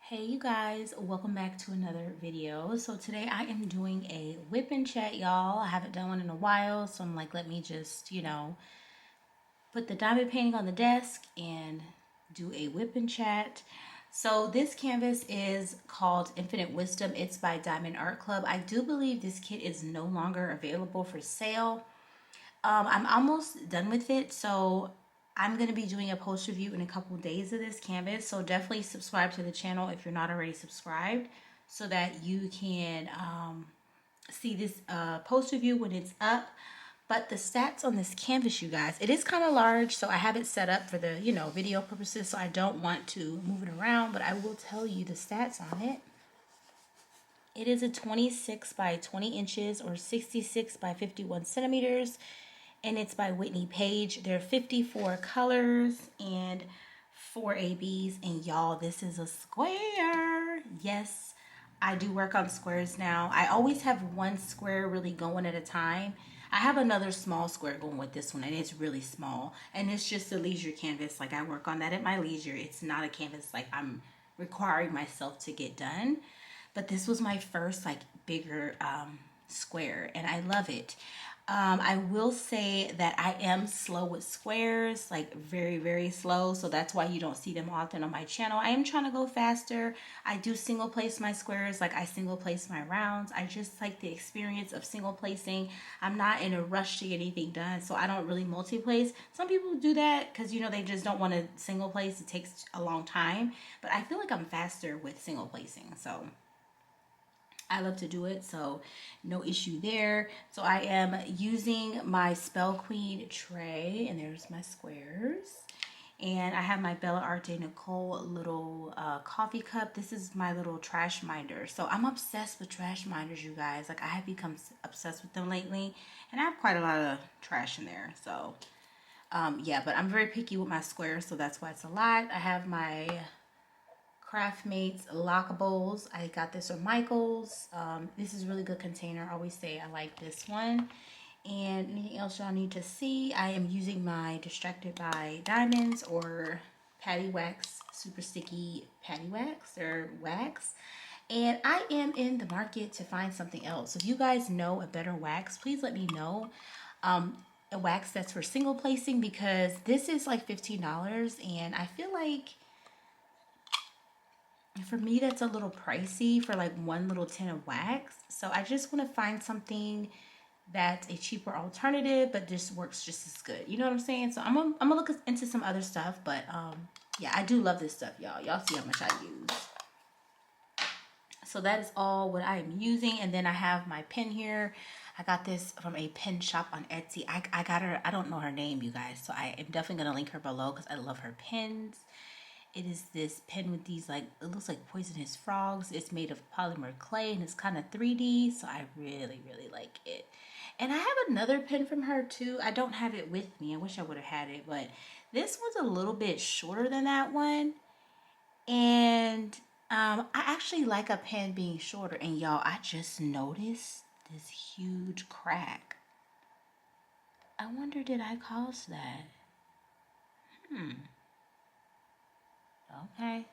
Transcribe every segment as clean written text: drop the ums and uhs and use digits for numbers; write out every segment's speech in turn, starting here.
Hey you guys, welcome back to another video. So today I am doing a whip and chat, y'all. I haven't done one in a while, so I'm like, let me just, put the diamond painting on the desk and do a whip and chat. So this canvas is called Infinite Wisdom. It's by Diamond Art Club. I do believe this kit is no longer available for sale. I'm almost done with it, so I'm going to be doing a post review in a couple days of this canvas. So definitely subscribe to the channel if you're not already subscribed so that you can see this post review when it's up. But the stats on this canvas, you guys, it is kind of large, so I have it set up for the, video purposes, so I don't want to move it around, but I will tell you the stats on it. It is a 26 by 20 inches or 66 by 51 centimeters. And it's by Whitney Page. There are 54 colors and 4 ABs. And y'all, this is a square. Yes, I do work on squares now. I always have one square really going at a time. I have another small square going with this one, and it's really small. And it's just a leisure canvas. Like, I work on that at my leisure. It's not a canvas like I'm requiring myself to get done. But this was my first, like, bigger square, and I love it. I will say that I am slow with squares, like very, very slow. So that's why you don't see them often on my channel. I am trying to go faster. I do single place my squares, like I single place my rounds. I just like the experience of single placing. I'm not in a rush to get anything done, so I don't really multi-place. Some people do that because, they just don't want to single place. It takes a long time. But I feel like I'm faster with single placing, so I love to do it, so no issue there. So I am using my Spell Queen tray, and there's my squares. And I have my Bella Arte Nicole little coffee cup. This is my little trash minder. So I'm obsessed with trash minders, you guys. Like, I have become obsessed with them lately. And I have quite a lot of trash in there. So, yeah, but I'm very picky with my squares, so that's why it's a lot. I have my Craftmates Lockables. I got this from Michael's. This is a really good container. I always say I like this one. And anything else y'all need to see, I am using my Distracted by Diamonds or Patty Wax, super sticky Patty Wax or wax. And I am in the market to find something else. If you guys know a better wax, please let me know. A wax that's for single placing, because this is like $15, and I feel like for me that's a little pricey for like one little tin of wax. So I just want to find something that's a cheaper alternative but just works just as good, you know what I'm saying? So I'm gonna look into some other stuff, but yeah, I do love this stuff, y'all see how much I use. So that is all what I am using. And then I have my pen here. I got this from a pen shop on Etsy. I got her, I don't know her name, you guys, so I am definitely gonna link her below because I love her pens. It is this pen with these, like, it looks like poisonous frogs. It's made of polymer clay and it's kind of 3D, so I really, really like it. And I have another pen from her too. I don't have it with me. I wish I would have had it, but this one's a little bit shorter than that one. And I actually like a pen being shorter. And y'all, I just noticed this huge crack. I wonder, did I cause that? Okay.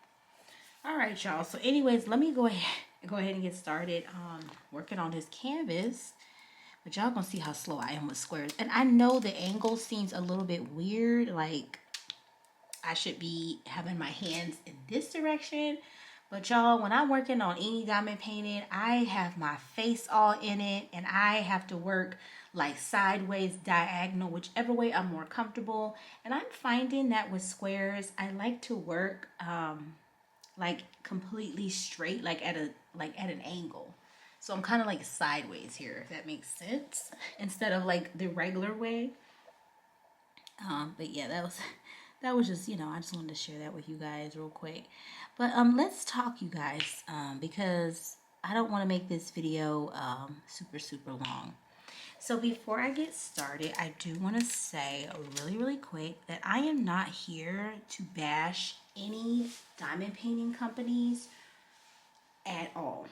All right, y'all. So anyways, let me go ahead and get started working on this canvas. But y'all gonna see how slow I am with squares. And I know the angle seems a little bit weird. Like, I should be having my hands in this direction. But y'all, when I'm working on any diamond painting, I have my face all in it. And I have to work like sideways, diagonal, whichever way I'm more comfortable. And I'm finding that with squares, I like to work like completely straight, like at an angle. So I'm kind of like sideways here, if that makes sense, instead of like the regular way. But yeah, that was just, I just wanted to share that with you guys real quick. But let's talk, you guys, because I don't want to make this video super, super long. So before I get started, I do want to say really, really quick that I am not here to bash any diamond painting companies at all.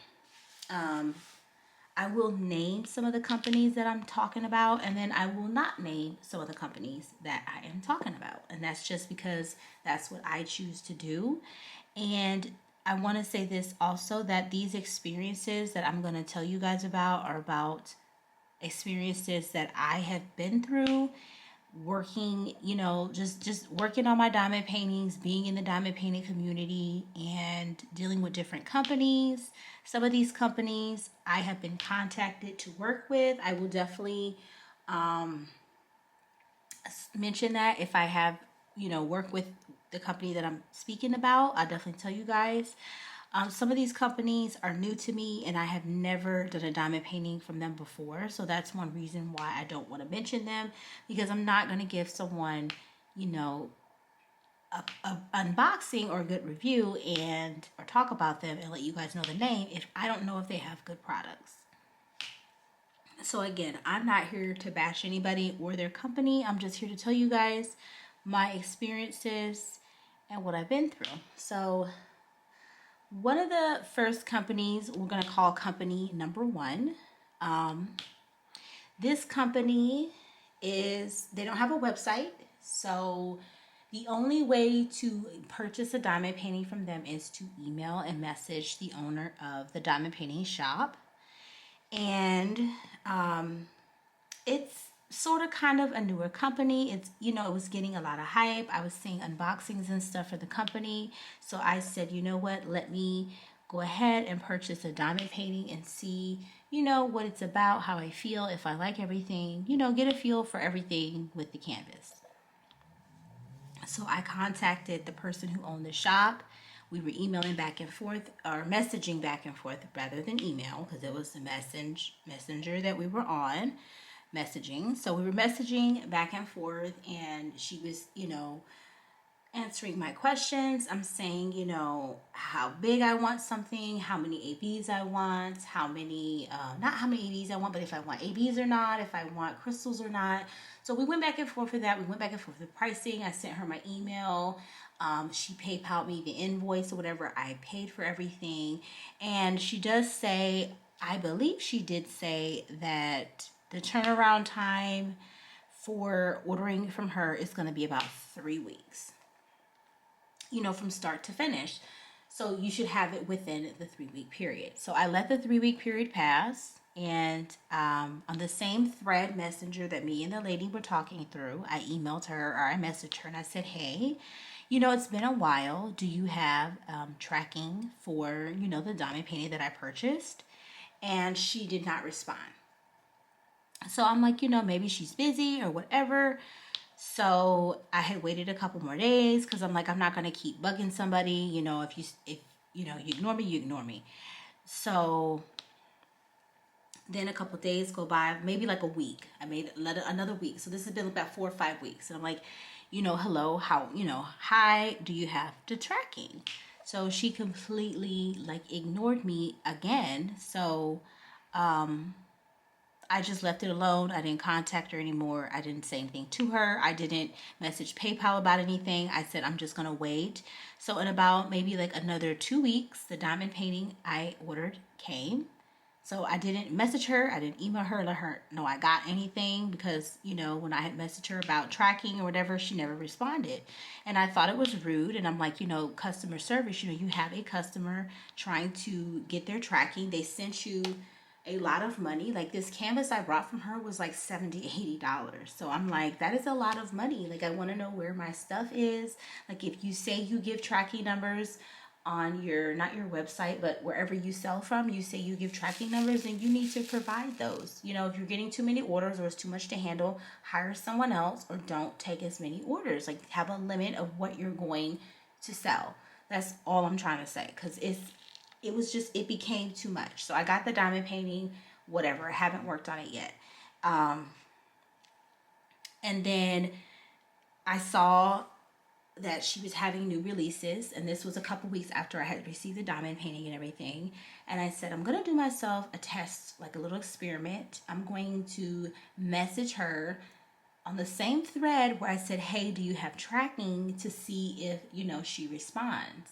I will name some of the companies that I'm talking about, and then I will not name some of the companies that I am talking about. And that's just because that's what I choose to do. And I want to say this also, that these experiences that I'm going to tell you guys about are about experiences that I have been through working, just working on my diamond paintings, being in the diamond painting community and dealing with different companies. Some of these companies I have been contacted to work with. I will definitely mention that if I have, work with the company that I'm speaking about. I'll definitely tell you guys. Some of these companies are new to me and I have never done a diamond painting from them before. So that's one reason why I don't want to mention them, because I'm not going to give someone, you know, a unboxing or a good review and or talk about them and let you guys know the name if I don't know if they have good products. So again, I'm not here to bash anybody or their company. I'm just here to tell you guys my experiences and what I've been through. So one of the first companies, we're going to call company number one. This company they don't have a website. So the only way to purchase a diamond painting from them is to email and message the owner of the diamond painting shop. And it's sort of kind of a newer company. It's, it was getting a lot of hype. I was seeing unboxings and stuff for the company. So I said, you know what, let me go ahead and purchase a diamond painting and see, what it's about, how I feel, if I like everything, get a feel for everything with the canvas. So I contacted the person who owned the shop. We were emailing back and forth, or messaging back and forth rather than email, because it was the messenger that we were on messaging. So we were messaging back and forth, and she was, answering my questions. I'm saying, how big I want something, how many ABs I want, how many, not how many ABs I want, but if I want ABs or not, if I want crystals or not. So we went back and forth with that. We went back and forth with pricing. I sent her my email. She PayPal'd me the invoice or whatever. I paid for everything. And she does say, I believe she did say that the turnaround time for ordering from her is going to be about 3 weeks, from start to finish. So you should have it within the 3-week period. So I let the 3-week period pass. And on the same thread messenger that me and the lady were talking through, I emailed her, or I messaged her, and I said, hey, it's been a while. Do you have tracking for, the diamond painting that I purchased? And she did not respond. So I'm like, maybe she's busy or whatever. So I had waited a couple more days because I'm like, I'm not going to keep bugging somebody. If you ignore me, you ignore me. So then a couple days go by, maybe like a week. I made another week. So this has been about 4 or 5 weeks. And I'm like, hello, how, hi, do you have the tracking? So she completely ignored me again. So, I just left it alone. I didn't contact her anymore. I didn't say anything to her. I didn't message PayPal about anything. I said, I'm just going to wait. So in about maybe another 2 weeks, the diamond painting I ordered came. So I didn't message her. I didn't email her, let her know I got anything, because, when I had messaged her about tracking or whatever, she never responded. And I thought it was rude. And I'm like, customer service, you have a customer trying to get their tracking. They sent you a lot of money. This canvas I brought from her was $70-$80. So I'm like, that is a lot of money. I want to know where my stuff is. If you say you give tracking numbers on not your website, but wherever you sell from, you say you give tracking numbers, and you need to provide those. If you're getting too many orders or it's too much to handle, hire someone else, or don't take as many orders. Have a limit of what you're going to sell. That's all I'm trying to say, because it became too much. So I got the diamond painting, whatever. I haven't worked on it yet. And then I saw that she was having new releases, and this was a couple weeks after I had received the diamond painting and everything. And I said, I'm going to do myself a test, a little experiment. I'm going to message her on the same thread where I said, hey, do you have tracking, to see if, she responds.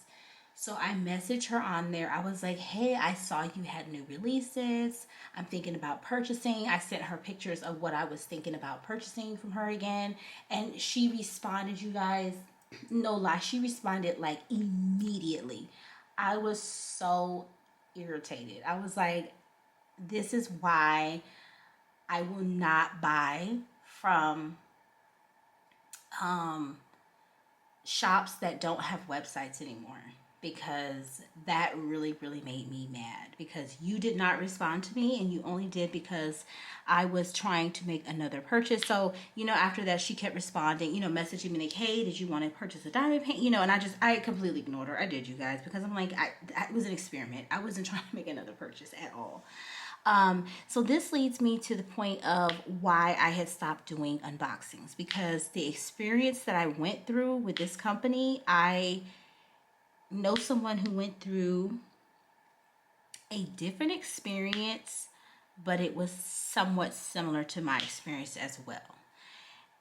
So I messaged her on there. I was like, hey, I saw you had new releases. I'm thinking about purchasing. I sent her pictures of what I was thinking about purchasing from her again. And she responded, you guys, no lie, she responded immediately. I was so irritated. I was like, this is why I will not buy from um, shops that don't have websites anymore, because that really really made me mad, because you did not respond to me, and you only did because I was trying to make another purchase. So after that she kept responding, messaging me like, hey, did you want to purchase a diamond paint, and I completely ignored her. I did, you guys, because I'm like, it was an experiment. I wasn't trying to make another purchase at all. So this leads me to the point of why I had stopped doing unboxings, because the experience that I went through with this company, I know someone who went through a different experience, but it was somewhat similar to my experience as well.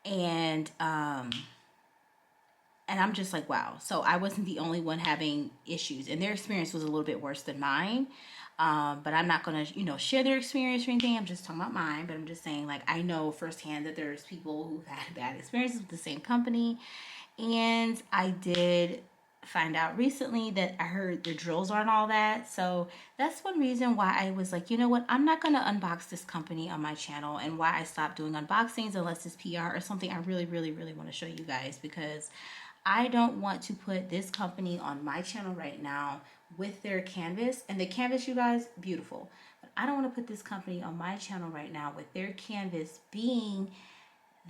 And I'm just like, wow. So I wasn't the only one having issues, and their experience was a little bit worse than mine. But I'm not gonna, share their experience or anything. I'm just talking about mine. But I'm just saying, like, I know firsthand that there's people who've had bad experiences with the same company, and I did find out recently that I heard the drills aren't all that. So that's one reason why I was like, you know what, I'm not gonna unbox this company on my channel, and why I stopped doing unboxings unless it's PR or something I really, really, really want to show you guys, because I don't want to put this company on my channel right now with their canvas. And the canvas, you guys, beautiful. But I don't want to put this company on my channel right now with their canvas being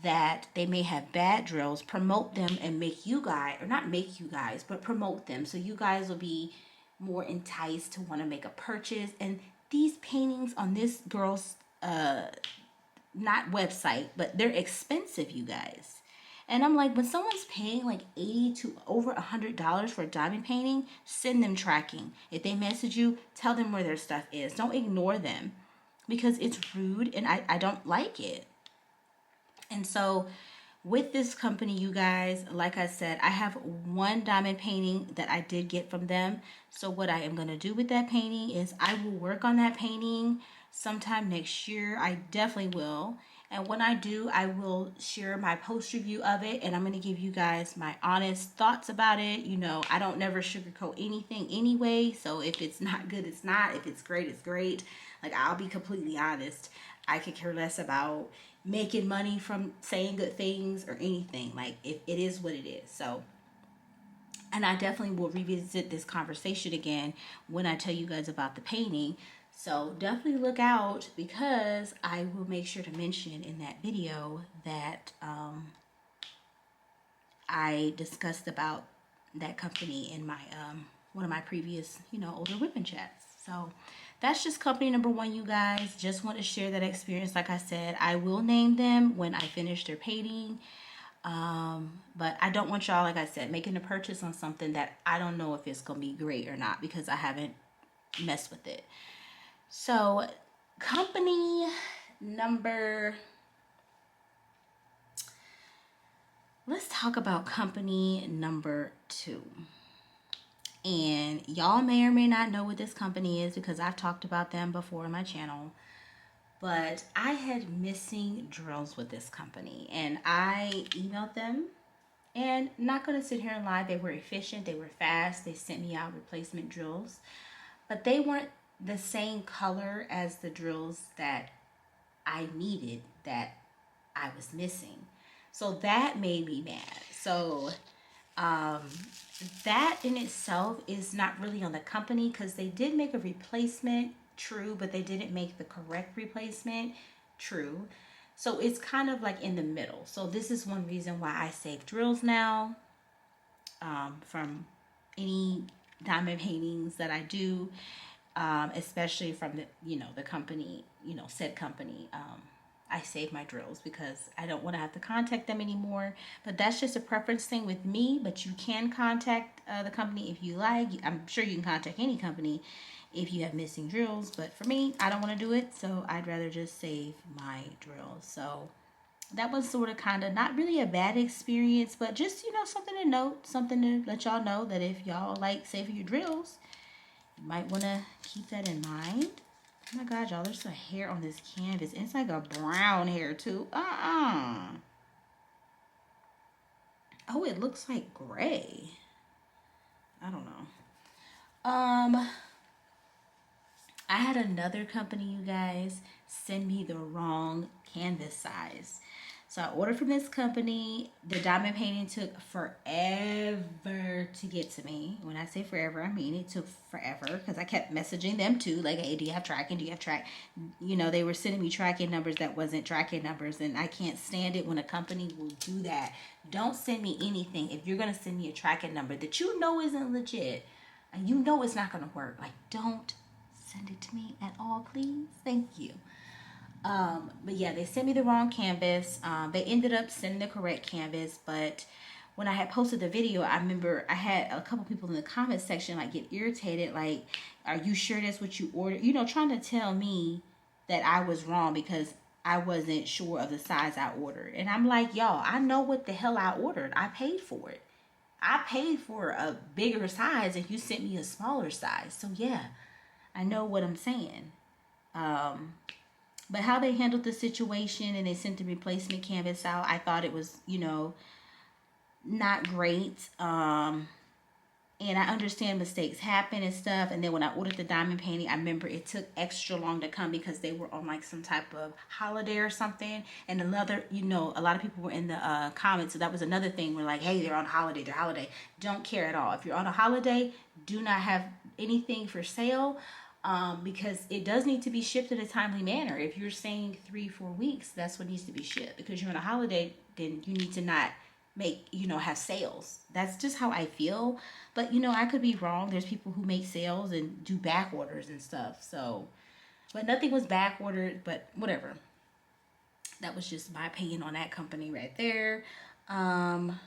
that they may have bad drills, promote them and make you guys, or not make you guys, but promote them. So you guys will be more enticed to want to make a purchase. And these paintings on this girl's, not website, but they're expensive, you guys. And I'm like, when someone's paying like $80 to over $100 for a diamond painting, send them tracking. If they message you, tell them where their stuff is. Don't ignore them, because it's rude and I don't like it. And so with this company, you guys, like I said, I have one diamond painting that I did get from them. So what I am going to do with that painting is I will work on that painting sometime next year. I definitely will. And when I do, I will share my post review of it, and I'm going to give you guys my honest thoughts about it. I don't never sugarcoat anything anyway. So if it's not good, it's not. If it's great, it's great. Like, I'll be completely honest. I could care less about making money from saying good things or anything. Like, it is what it is. So, and I definitely will revisit this conversation again when I tell you guys about the painting. So definitely look out, because I will make sure to mention in that video that I discussed about that company in my one of my previous, older whipping chats. So that's just company number one, you guys. Just want to share that experience. Like I said, I will name them when I finish their painting. But I don't want y'all, like I said, making a purchase on something that I don't know if it's going to be great or not, because I haven't messed with it. So company number, let's talk about company number 2. And y'all may or may not know what this company is, because I've talked about them before on my channel. But I had missing drills with this company, and I emailed them, and not going to sit here and lie, they were efficient, they were fast, they sent me out replacement drills, but they weren't the same color as the drills that I needed, that I was missing. So that made me mad. So that in itself is not really on the company, because they did make a replacement, true, but they didn't make the correct replacement, true. So it's kind of like in the middle. So this is one reason why I save drills now from any diamond paintings that I do, especially from the company, said company. I save my drills because I don't want to have to contact them anymore. But that's just a preference thing with me. But you can contact the company if you like. I'm sure you can contact any company if you have missing drills. But for me, I don't want to do it. So I'd rather just save my drills. So that was sort of kind of not really a bad experience, but just, something to note, something to let y'all know that if y'all like saving your drills, you might want to keep that in mind. Oh my God, y'all, there's some hair on this canvas. It's like a brown hair too. Oh, it looks like gray. I don't know. Um, I had another company, you guys, send me the wrong canvas size. So I ordered from this company. The diamond painting took forever to get to me. When I say forever, I mean it took forever because I kept messaging them too. Like, hey, do you have tracking? Do you have track? You know, they were sending me tracking numbers that wasn't tracking numbers. And I can't stand it when a company will do that. Don't send me anything if you're going to send me a tracking number that you know isn't legit. And you know it's not going to work. Like, don't send it to me at all, please. Thank you. But yeah, they sent me the wrong canvas. They ended up sending the correct canvas, but when I had posted the video, I remember I had a couple people in the comment section like get irritated, like, are you sure that's what you ordered? You know, trying to tell me that I was wrong because I wasn't sure of the size I ordered. And I'm like, y'all, I know what the hell I ordered. I paid for it. I paid for a bigger size and you sent me a smaller size. So yeah, I know what I'm saying. But how they handled the situation and they sent the replacement canvas out, I thought it was, you know, not great. And I understand mistakes happen and stuff. And then when I ordered the diamond painting, I remember it took extra long to come because they were on like some type of holiday or something. And another, you know, a lot of people were in the comments. So that was another thing. We're like, hey, they're on holiday. They're holiday. Don't care at all. If you're on a holiday, do not have anything for sale. Because it does need to be shipped in a timely manner. If you're saying 3-4 weeks, that's what needs to be shipped. Because you're on a holiday, then you need to not make, you know, have sales. That's just how I feel. But, you know, I could be wrong. There's people who make sales and do back orders and stuff. So, but nothing was back ordered, but whatever. That was just my opinion on that company right there. Another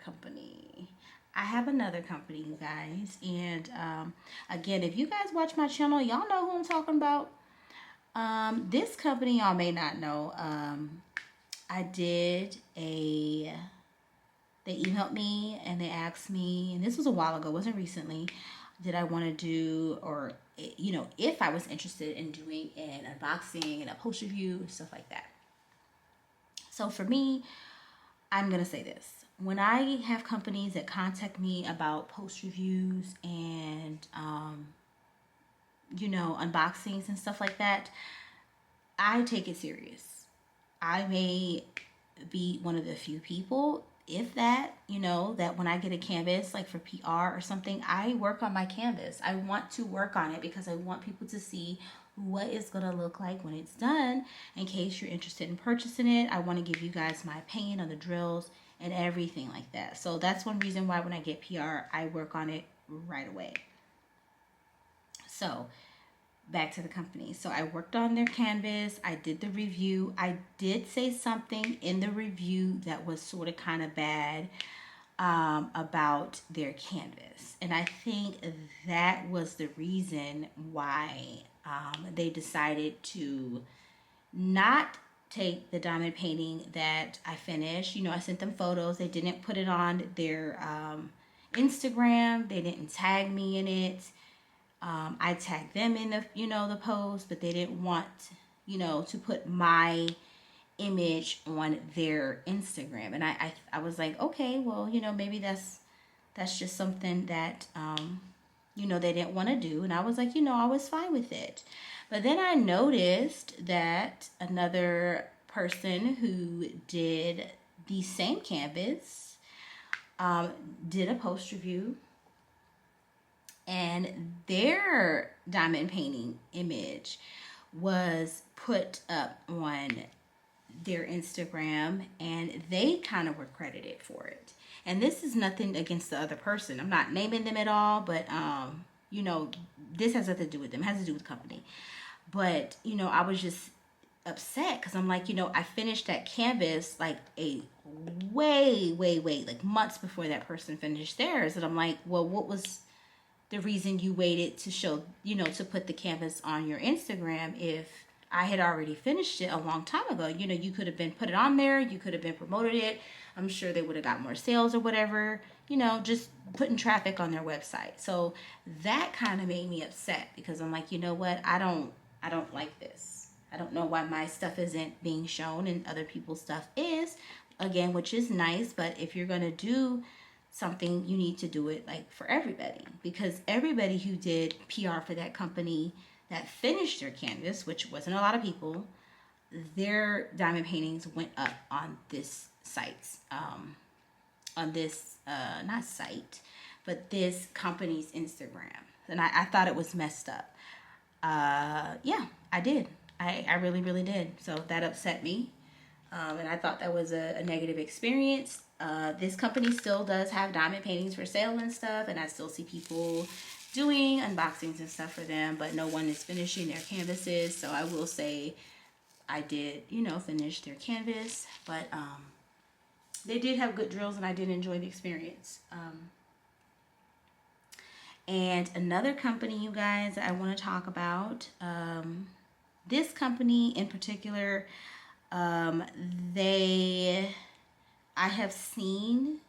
company. I have another company, you guys. And again, if you guys watch my channel, y'all know who I'm talking about. This company, y'all may not know. I did they emailed me and they asked me, and this was a while ago, wasn't recently, did I want to do, or, you know, if I was interested in doing an unboxing and a post review, stuff like that. So for me, I'm going to say this. When I have companies that contact me about post reviews and, you know, unboxings and stuff like that, I take it serious. I may be one of the few people, if that, you know, that when I get a canvas, like for PR or something, I work on my canvas. I want to work on it because I want people to see what it's going to look like when it's done. In case you're interested in purchasing it, I want to give you guys my opinion on the drills and everything like that. So that's one reason why when I get PR, I work on it right away. So back to the company. So I worked on their canvas. I did the review. I did say something in the review that was sort of kind of bad about their canvas. And I think that was the reason why they decided to not take the diamond painting that I finished. You know, I sent them photos. They didn't put it on their Instagram. They didn't tag me in it. I tagged them in the, you know, the post, but they didn't want, you know, to put my image on their Instagram. And I was like, okay, well, you know, maybe that's just something that, you know, they didn't want to do. And I was like, you know, I was fine with it. But then I noticed that another person who did the same canvas did a post review, and their diamond painting image was put up on their Instagram, and they kind of were credited for it. And this is nothing against the other person. I'm not naming them at all, but you know, this has nothing to do with them. It has to do with the company. But, you know, I was just upset because I'm like, you know, I finished that canvas like a way, like months before that person finished theirs. And I'm like, well, what was the reason you waited to show, you know, to put the canvas on your Instagram if I had already finished it a long time ago? You know, you could have been put it on there. You could have been promoted it. I'm sure they would have got more sales or whatever, you know, just putting traffic on their website. So that kind of made me upset because I'm like, you know what? I don't like this. I don't know why my stuff isn't being shown and other people's stuff is, again, which is nice. But if you're going to do something, you need to do it like for everybody, because everybody who did PR for that company that finished their canvas, which wasn't a lot of people, their diamond paintings went up on this site, on this not site, but this company's Instagram, and I thought it was messed up. Yeah, I did. I really, really did. So that upset me. And I thought that was a negative experience. This company still does have diamond paintings for sale and stuff, and I still see people doing unboxings and stuff for them, but no one is finishing their canvases. So I will say I did, you know, finish their canvas, but they did have good drills, and I did enjoy the experience. And another company, you guys, I want to talk about, this company in particular, I have seen,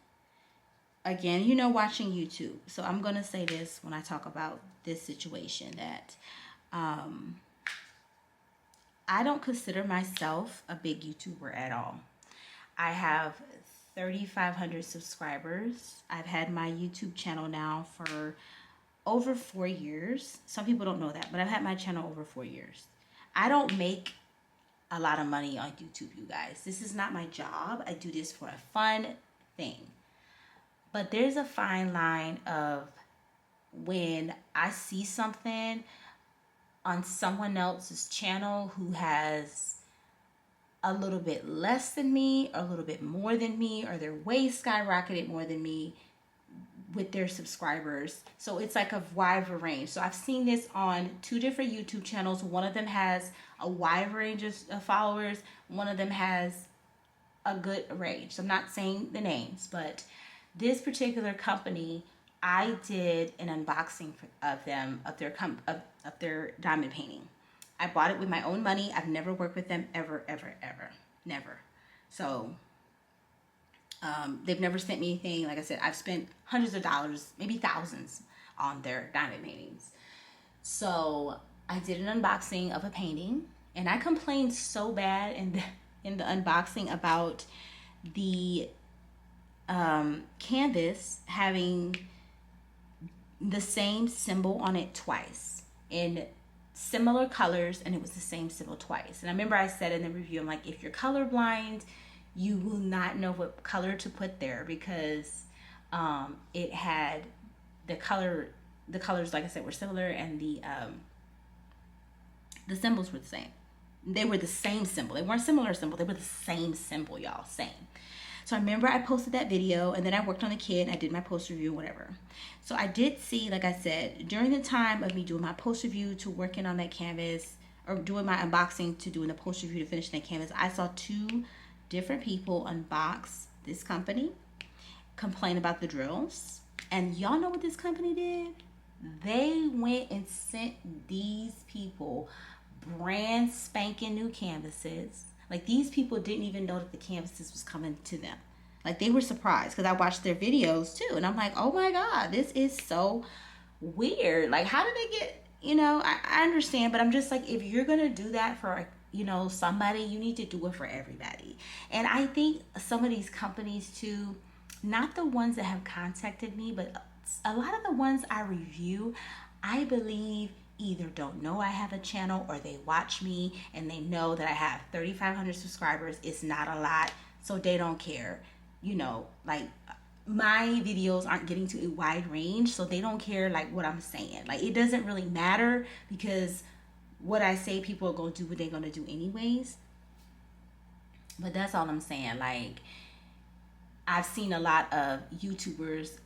again, you know, watching YouTube. So I'm going to say this when I talk about this situation, that I don't consider myself a big YouTuber at all. I have 3,500 subscribers. I've had my YouTube channel now for over 4 years. Some people don't know that, but I've had my channel over 4 years. I don't make a lot of money on YouTube, you guys. This is not my job. I do this for a fun thing. But there's a fine line of when I see something on someone else's channel who has a little bit less than me, or a little bit more than me, or they're way skyrocketed more than me with their subscribers. So it's like a wide range. So I've seen this on 2 different YouTube channels. One of them has a wide range of followers. One of them has a good range. So I'm not saying the names, but this particular company, I did an unboxing of them, of their diamond painting. I bought it with my own money. I've never worked with them ever, never. So they've never sent me anything. Like I said, I've spent hundreds of dollars, maybe thousands, on their diamond paintings. So I did an unboxing of a painting, and I complained so bad in the unboxing about the canvas having the same symbol on it twice in similar colors, and it was the same symbol twice. And I remember I said in the review, I'm like, if you're colorblind, you will not know what color to put there, because it had the colors, like I said, were similar, and the symbols were the same. They were the same symbol. They weren't similar symbol. They were the same symbol, y'all. Same. So I remember I posted that video, and then I worked on the kit, and I did my post review, whatever. So I did see, like I said, during the time of me doing my post review to working on that canvas, or doing my unboxing to doing the post review to finish that canvas, I saw 2 different people unbox this company, complain about the drills. And y'all know what this company did? They went and sent these people brand spanking new canvases. Like, these people didn't even know that the canvases was coming to them. Like, they were surprised, because I watched their videos too, and I'm like, oh my God, this is so weird. Like, how did they get, you know, I understand, but I'm just like, if you're gonna do that for, you know, somebody, you need to do it for everybody. And I think some of these companies too, not the ones that have contacted me, but a lot of the ones I review, I believe either don't know I have a channel, or they watch me and they know that I have 3,500 subscribers. It's not a lot, so they don't care. You know, like, my videos aren't getting to a wide range, so they don't care like what I'm saying. Like, it doesn't really matter, because what I say, people are going to do what they're going to do anyways. But that's all I'm saying. Like, I've seen a lot of YouTubers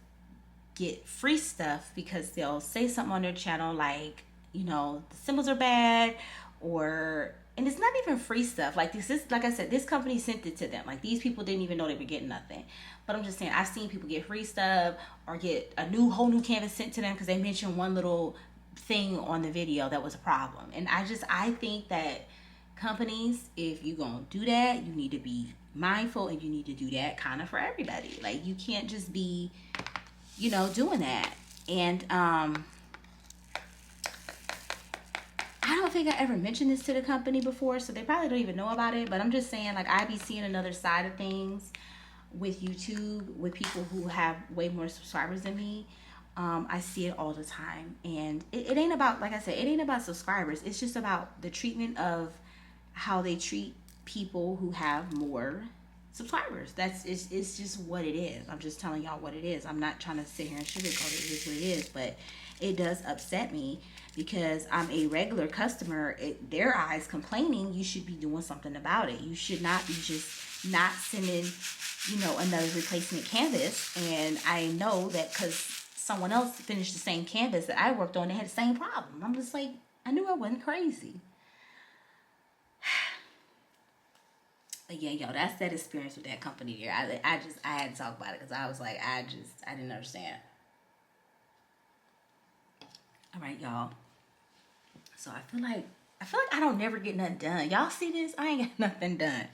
get free stuff because they'll say something on their channel like, you know, the symbols are bad, or, and it's not even free stuff. Like, this is, like I said, this company sent it to them. Like, these people didn't even know they were getting nothing. But I'm just saying, I've seen people get free stuff, or get a whole new canvas sent to them because they mentioned one little thing on the video that was a problem. And I think that companies, if you're gonna do that, you need to be mindful, and you need to do that kind of for everybody. Like, you can't just be, you know, doing that. And I don't think I ever mentioned this to the company before, so they probably don't even know about it. But I'm just saying, like, I be seeing another side of things. with YouTube, with people who have way more subscribers than me. I see it all the time. And it ain't about, like I said, it ain't about subscribers. It's just about the treatment of how they treat people who have more subscribers. It's just what it is. I'm just telling y'all what it is. I'm not trying to sit here and sugarcoat it. It is what it is. But it does upset me because I'm a regular customer. Their eyes complaining, you should be doing something about it. You should not be just not sending, another replacement canvas. And I know that because someone else finished the same canvas that I worked on, they had the same problem. I'm just like, I knew I wasn't crazy. But yeah, yo, that's that experience with that company there. I had to talk about it because I was like, I didn't understand. All right, y'all. So I feel like I don't never get nothing done. Y'all see this? I ain't got nothing done.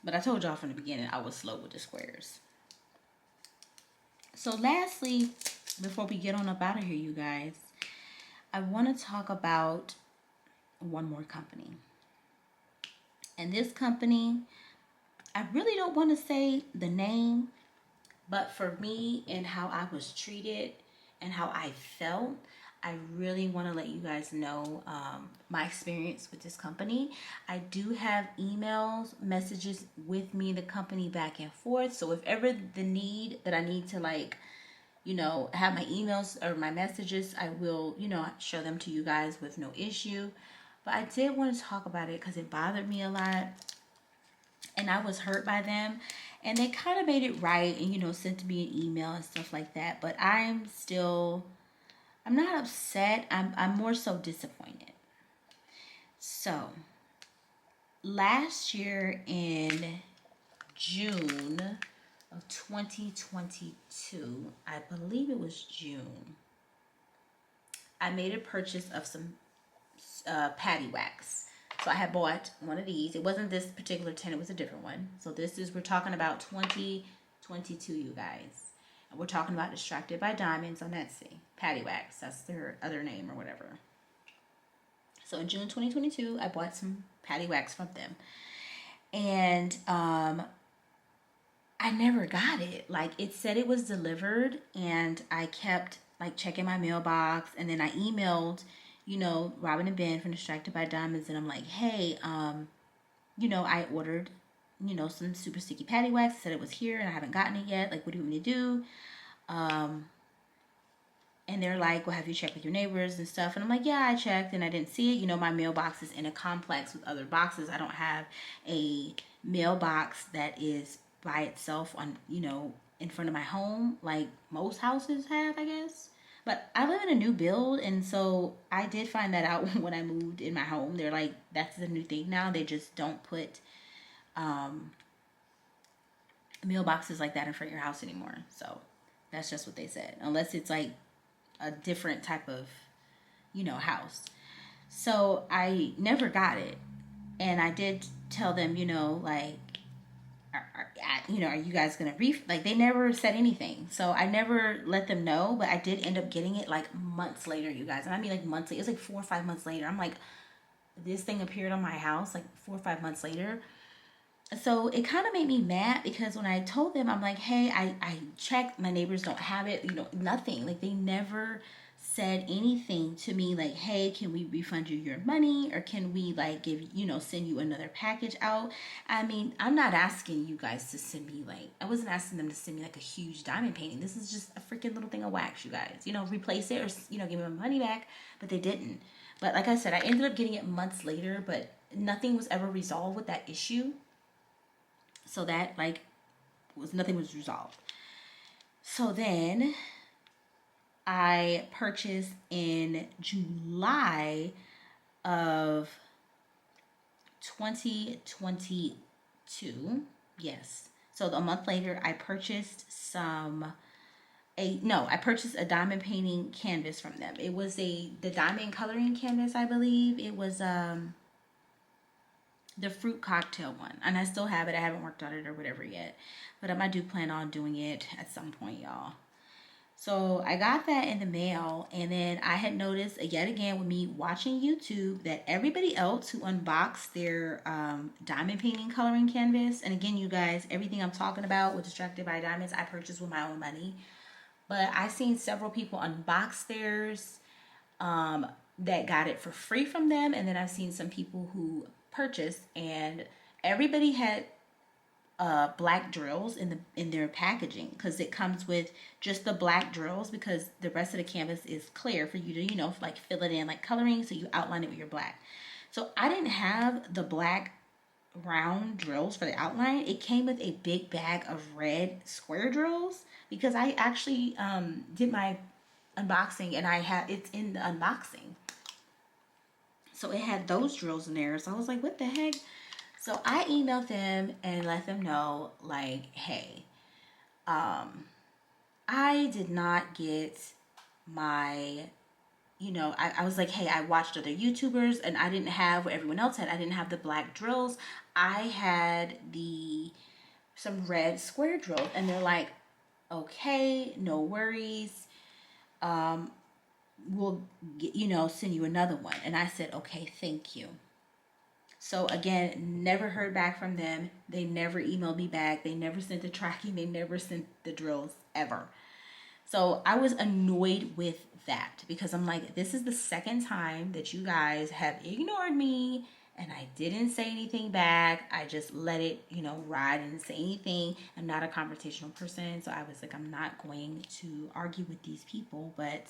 But I told y'all from the beginning I was slow with the squares. So lastly, before we get on up out of here, you guys, I want to talk about one more company. And this company, I really don't want to say the name, but for me and how I was treated and how I felt, I really want to let you guys know my experience with this company. I do have emails, messages with me, the company back and forth. So if ever the need that I need to have my emails or my messages, I will, show them to you guys with no issue. But I did want to talk about it because it bothered me a lot. And I was hurt by them. And they kind of made it right and, sent me an email and stuff like that. But I'm not upset. I'm more so disappointed. So, last year in June of 2022, I believe it was June, I made a purchase of some patty wax. So I had bought one of these. It wasn't this particular tin, it was a different one. So we're talking about 2022, you guys. And we're talking about Distracted by Diamonds on Etsy. Patty wax, that's their other name or whatever. So in June 2022, I bought some patty wax from them. And I never got it. Like, it said it was delivered, and I kept checking my mailbox, and then I emailed Robin and Ben from Distracted by Diamonds, and I'm like, hey, I ordered, some super sticky patty wax. It said it was here, and I haven't gotten it yet. Like, what do you want me to do? And they're like, well, have you checked with your neighbors and stuff? And I'm like, yeah, I checked, and I didn't see it. My mailbox is in a complex with other boxes. I don't have a mailbox that is by itself on, in front of my home, like most houses have, I guess. But I live in a new build, and so I did find that out when I moved in my home. They're like, that's the new thing now. They just don't put mailboxes like that in front of your house anymore. So that's just what they said. Unless it's like a different type of, house. So I never got it. And I did tell them, are you guys gonna they never said anything. So I never let them know, but I did end up getting it like months later, you guys. And I mean like months later. It was like 4 or 5 months later. I'm like, this thing appeared on my house like 4 or 5 months later. So it kind of made me mad because when I told them, I'm like, hey, I checked, my neighbors don't have it, nothing. Like, they never said anything to me like, hey, can we refund you your money, or can we send you another package out? I mean, I'm not asking you guys to send me I wasn't asking them to send me like a huge diamond painting. This is just a freaking little thing of wax, you guys. Replace it or give me my money back. But they didn't. But like I said, I ended up getting it months later, but nothing was ever resolved with that issue. So that nothing was resolved. So then I purchased in July of 2022. Yes. So a month later, I purchased I purchased a diamond painting canvas from them. It was the diamond coloring canvas, I believe. It was the fruit cocktail one, and I still have it. I haven't worked on it or whatever yet, but I do plan on doing it at some point, y'all. So I got that in the mail, and then I had noticed yet again with me watching YouTube that everybody else who unboxed their diamond painting coloring canvas, and again, you guys, everything I'm talking about with Distracted by Diamonds, I purchased with my own money. But I seen several people unbox theirs that got it for free from them, and then I've seen some people who purchased, and everybody had black drills in their packaging, because it comes with just the black drills, because the rest of the canvas is clear for you to, like fill it in like coloring, so you outline it with your black. So I didn't have the black round drills for the outline. It came with a big bag of red square drills, because I actually did my unboxing, and it's in the unboxing. So it had those drills in there. So I was like, what the heck? So I emailed them and let them know, like, hey, I did not get my, I was like, hey, I watched other YouTubers and I didn't have what everyone else had. I didn't have the black drills. I had some red square drills. And they're like, okay, no worries. We'll send you another one. And I said, okay, thank you. So again, never heard back from them. They never emailed me back. They never sent the tracking. They never sent the drills ever. So I was annoyed with that, because I'm like, this is the second time that you guys have ignored me and I didn't say anything back. I just let it, ride and didn't say anything. I'm not a confrontational person. So I was like, I'm not going to argue with these people, but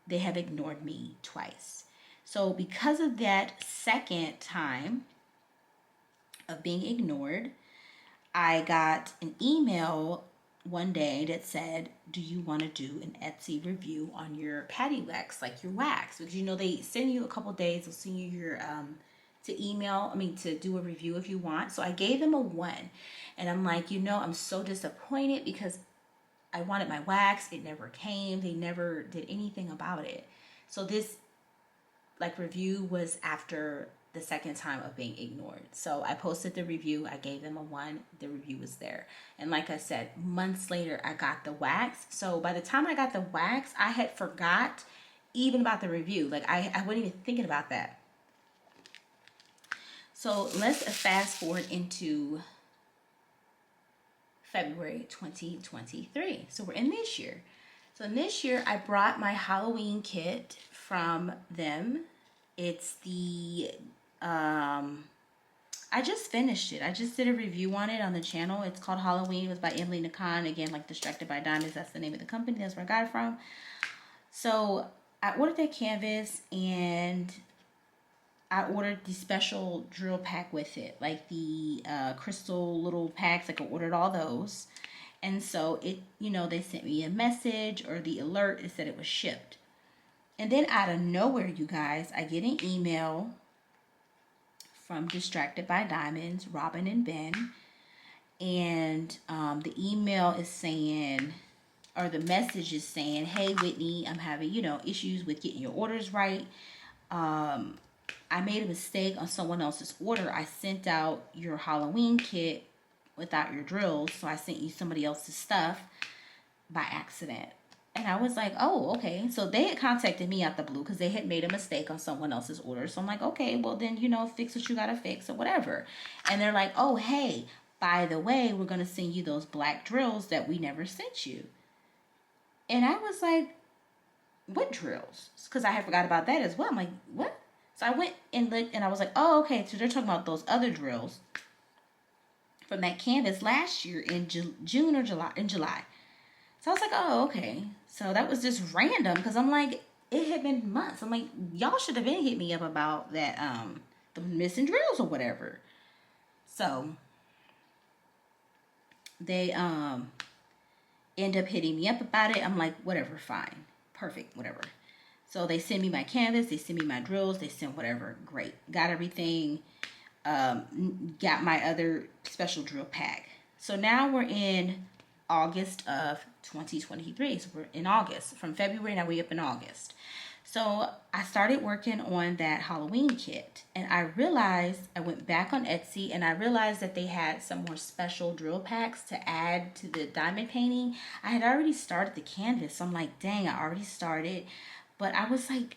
they have ignored me twice. So because of that second time of being ignored, I got an email one day that said, do you want to do an Etsy review on your patty wax, like your wax? Because they send you a couple days, they'll send you your to do a review if you want. So I gave them a 1, and I'm like, I'm so disappointed, because I wanted my wax. It never came. They never did anything about it. So this review was after the second time of being ignored. So I posted the review. I gave them a 1. The review was there. And like I said, months later, I got the wax. So by the time I got the wax, I had forgot even about the review. Like I wasn't even thinking about that. So let's fast forward into February 2023. So we're in this year. So in this year, I brought my Halloween kit from them. It's the, I just finished it. I just did a review on it on the channel. It's called Halloween. It was by Emily Nakan. Again, like Distracted by Diamonds. That's the name of the company. That's where I got it from. So I ordered that canvas, and I ordered the special drill pack with it, like the crystal little packs. Like I ordered all those. And so it, they sent me a message, or the alert. It said it was shipped. And then out of nowhere, you guys, I get an email from Distracted by Diamonds, Robin and Ben. And the email is saying, or the message is saying, hey, Whitney, I'm having, issues with getting your orders right. I made a mistake on someone else's order. I sent out your Halloween kit without your drills, so I sent you somebody else's stuff by accident. And I was like, oh, okay. So they had contacted me out the blue because they had made a mistake on someone else's order. So I'm like, okay, well then, fix what you gotta fix or whatever. And they're like, oh, hey, by the way, we're gonna send you those black drills that we never sent you. And I was like, what drills? Because I had forgot about that as well. I'm like, what? So I went and looked, and I was like, oh, okay. So they're talking about those other drills from that canvas last year in June or July. So I was like, oh, okay. So that was just random, because I'm like, it had been months. I'm like, y'all should have been hit me up about that, the missing drills or whatever. So they end up hitting me up about it. I'm like, whatever, fine, perfect, whatever. So they send me my canvas, they send me my drills, they send whatever, great. Got everything, got my other special drill pack. So now we're in August of 2023. So we're in August. From February, now we're up in August. So I started working on that Halloween kit, and I realized I went back on Etsy and I realized that they had some more special drill packs to add to the diamond painting. I had already started the canvas, so I'm like, dang, I already started. But I was like,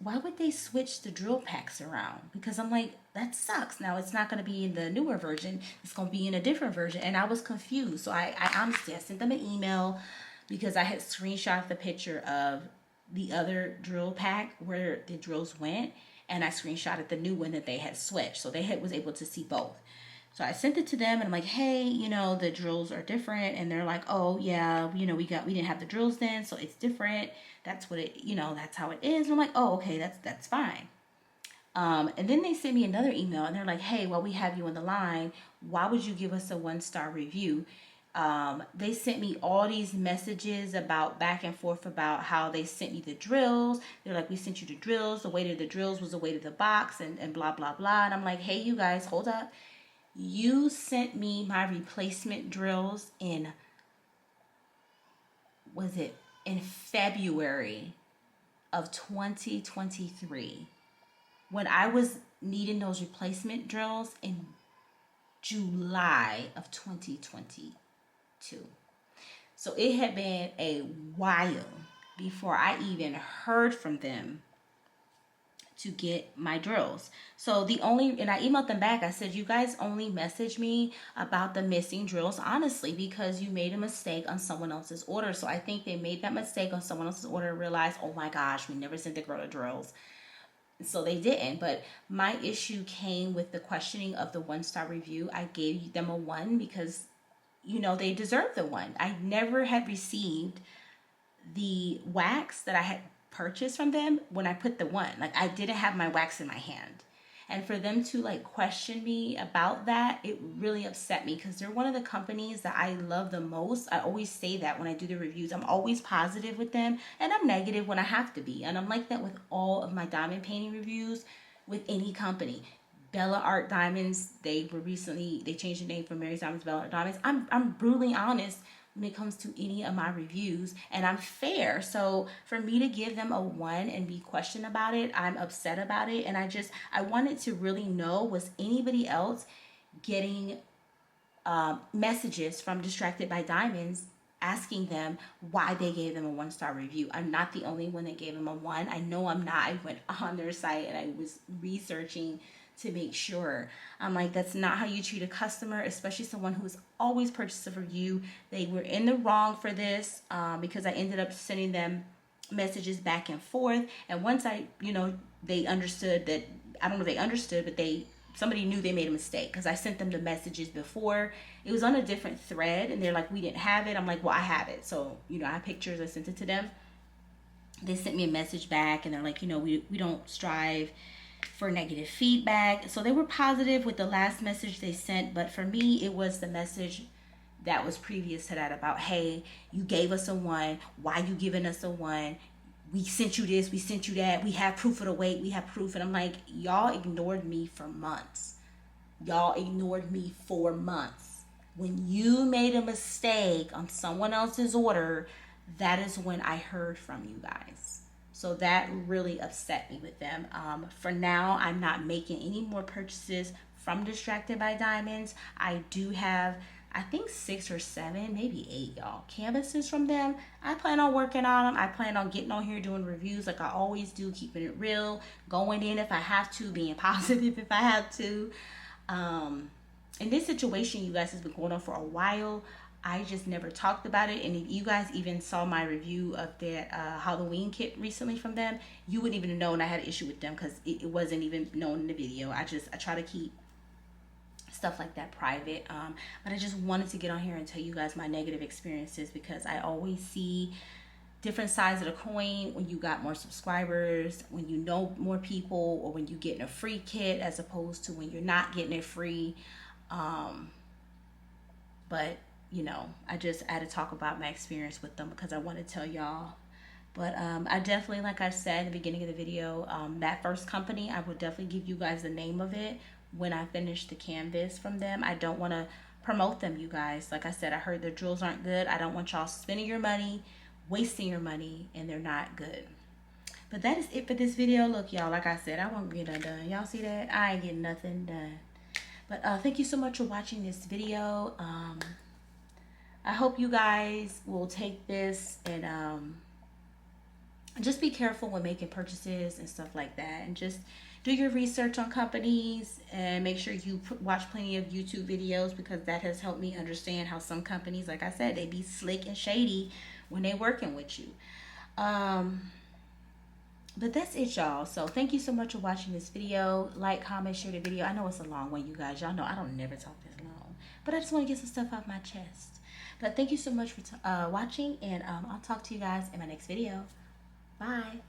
why would they switch the drill packs around? Because I'm like, that sucks. Now it's not going to be in the newer version. It's going to be in a different version. And I was confused. So I honestly, I sent them an email because I had screenshot the picture of the other drill pack where the drills went, and I screenshotted the new one that they had switched, so they was able to see both. So I sent it to them and I'm like, hey, the drills are different, and they're like, oh yeah, we didn't have the drills then, so it's different. That's what it, that's how it is. And I'm like, oh, okay, that's fine. And then they sent me another email and they're like, hey, while we have you on the line, why would you give us a 1-star review? They sent me all these messages about back and forth about how they sent me the drills. They're like, we sent you the drills. The weight of the drills was the weight of the box, and blah, blah, blah. And I'm like, hey, you guys, hold up. You sent me my replacement drills in February of 2023, when I was needing those replacement drills in July of 2022. So it had been a while before I even heard from them to get my drills. So and I emailed them back. I said, you guys only messaged me about the missing drills, honestly, because you made a mistake on someone else's order. So I think they made that mistake on someone else's order and realized, oh my gosh, we never sent the girl the drills. So they didn't. But my issue came with the questioning of the 1-star review. I gave them a 1 because they deserve the 1. I never had received the wax that I had purchased from them when I put the 1. Like, I didn't have my wax in my hand. And for them to question me about that, it really upset me, because they're one of the companies that I love the most. I always say that when I do the reviews. I'm always positive with them, and I'm negative when I have to be. And I'm like that with all of my diamond painting reviews with any company. Bella Art Diamonds, they changed the name from Mary's Diamonds, Bella Art Diamonds. I'm brutally honest when it comes to any of my reviews, and I'm fair. So for me to give them a 1 and be questioned about it, I'm upset about it. And I wanted to really know, was anybody else getting messages from Distracted by Diamonds asking them why they gave them a 1-star review? I'm not the only one that gave them a 1. I know I'm not. I went on their site and I was researching to make sure. I'm like, that's not how you treat a customer, especially someone who's always purchased from you. They were in the wrong for this, because I ended up sending them messages back and forth. And once they understood that, I don't know if they understood, but somebody knew they made a mistake, because I sent them the messages before. It was on a different thread, and they're like, we didn't have it. I'm like, well, I have it. So, I have pictures. I sent it to them. They sent me a message back, and they're like, we don't strive for negative feedback. So they were positive with the last message they sent, but for me, it was the message that was previous to that about, hey, you gave us a 1. Why you giving us a 1? We sent you this, we sent you that. We have proof of the weight, we have proof. And I'm like, y'all ignored me for months. Y'all ignored me for months. When you made a mistake on someone else's order, that is when I heard from you guys. So that really upset me with them. For now, I'm not making any more purchases from Distracted by Diamonds. I do have, I think, 6 or 7, maybe 8, y'all, canvases from them. I plan on working on them. I plan on getting on here doing reviews like I always do, keeping it real, going in if I have to, being positive if I have to. And this situation, you guys, has been going on for a while. I just never talked about it. And if you guys even saw my review of that Halloween kit recently from them, you wouldn't even know. And I had an issue with them because it wasn't even known in the video. I try to keep stuff like that private. But I just wanted to get on here and tell you guys my negative experiences, because I always see different sides of the coin when you got more subscribers, when you know more people, or when you getting a free kit as opposed to when you're not getting it free. But I had to talk about my experience with them because I want to tell y'all. But I definitely, like I said in the beginning of the video, that first company, I will definitely give you guys the name of it when I finish the canvas from them. I don't want to promote them, you guys. Like I said, I heard their drills aren't good. I don't want y'all spending your money, wasting your money, and they're not good. But that is it for this video. Look, y'all, like I said, I won't get nothing done. Y'all see that? I ain't getting nothing done. But thank you so much for watching this video. I hope you guys will take this and just be careful when making purchases and stuff like that. And just do your research on companies and make sure you watch plenty of YouTube videos, because that has helped me understand how some companies, like I said, they be slick and shady when they working with you. But that's it, y'all. So thank you so much for watching this video. Like, comment, share the video. I know it's a long one, you guys. Y'all know I don't never talk this long, but I just want to get some stuff off my chest. But thank you so much for watching, and I'll talk to you guys in my next video. Bye.